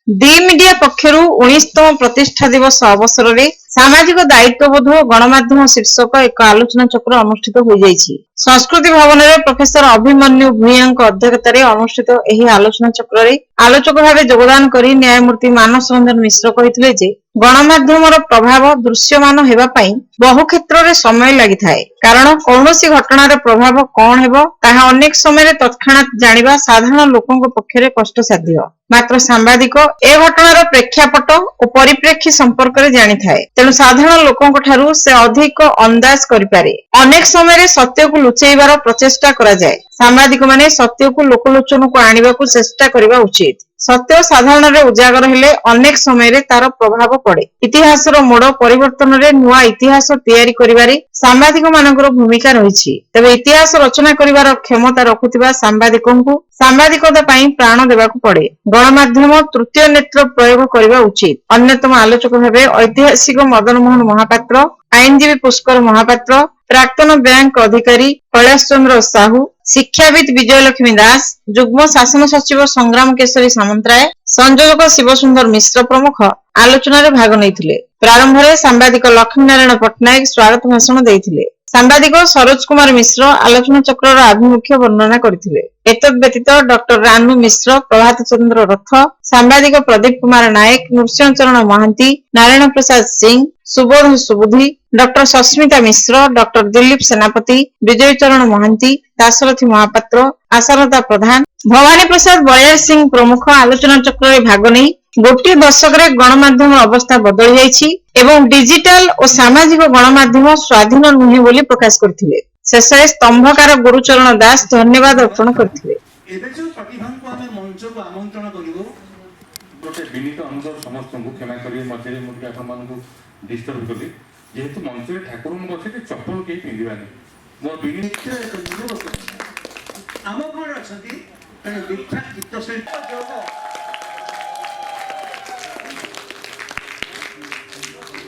D media पक्षरु 19तम प्रतिष्ठा दिवस अवसर में सामाजिक दायित्वबोध और गणमाध्यम शीर्षक एक आलोचना चक्र अनुष्ठित हो जाइछि। संस्कृति भवन में प्रोफेसर अभिमन्यु भूया अध्यक्षतार अनुष्ठित यह आलोचना चक्र में आलोचक भाव योगदान करी न्यायमूर्ति मानस रंजन मिश्र कहिथिले जे गणमाध्यम प्रभाव दृश्यमान हेबा पई बहु क्षेत्र में समय लगी थाए, कारण कौनसी घटनार प्रभाव कौन हेबो ताहा अनेक समय तत्क्षणात जानिबा साधारण लोकंक पक्षरे कष्टसाध्य। मात्र सांबादिक ए घटनार प्रेक्षापट और परिप्रेक्षी संपर्क में जानी थाए, तेणु साधारण लोकंक ठारू से अधिक अंदाज करिपारे। अनेक समय सत्य को लुचेइबार प्रचेष्टा करा जाए। सांबादिक माने सत्य को लोकलोचन को आनिबाकू चेष्टा करिबा उचित। सत्य साधारण रे उजागर हेले अनेक समय रे तार प्रभाव पड़े। इतिहासर मोड़ परिवर्तन रे नुआ इतिहास तैयारी करिबारे सांबादिक मानकर भूमिका रहिछि। तबे इतिहास रचना करिबार क्षमता रखुथिबा सांबादिकंकु सांबादिकता पई प्राण देबाकू पड़े। गणमाध्यम तृतीय नेत्र प्रयोग करिबा उचित। अन्यतम आलोचक भाबे ऐतिहासिक मदन मोहन महापात्र, आईनजीवी पुष्कर महापात्र, प्राक्तन बैंक अधिकारी कैलाश चंद्र साहू, शिक्षाविद विजयलक्ष्मी दास, जुग्म शासन सचिव संग्राम केशरी सामंतराय, संयोजक शिवसुंदर मिश्र प्रमुख आलोचना भाग नहीं। प्रारंभ में सांबादिक लक्ष्मी नारायण पट्टनायक स्वागत भाषण देते। सांबादिक सरोज कुमार मिश्र आलोचना चक्र आभिमुख्य वर्णना करथिले। एतद व्यतीत डॉक्टर रानू मिश्र, प्रभात चंद्र रथ, सांबादिक प्रदीप कुमार नायक, नृसिंह चरण महांती, नारायण प्रसाद सिंह, सुबोध सुबुद्धि, डॉक्टर सस्मिता मिश्र, डॉक्टर दिलीप सेनापति, विजय चरण महांती, दाशरथी महापात्र, आशालता प्रधान, भवानी प्रसाद बलियार सिंह प्रमुख आलोचना चक्र में भाग नहीं गोटे दशक गणमाध्यम अवस्था बदली जाइछि एवं डिजिटल और सामाजिक गणमाध्यम स्वाधीन नुहे बोली प्रकाश करथिले। शेषे स्तंभकार गुरुचरण दास धन्यवाद अर्पण करथिले। एबे जो प्रतिभांको आमे मंच को आमंत्रण करिवो गोटे विनीत अनुरोध समस्त को क्षमा करिवे। मझे मुके आपण मानकु डिस्टर्ब कली जेहेतु मंच रे ठाकुर को बसे चप्पल के पिंदिबानी मो विनीत एक युवक आम घर अछंती दीक्षा चित्तशिल्प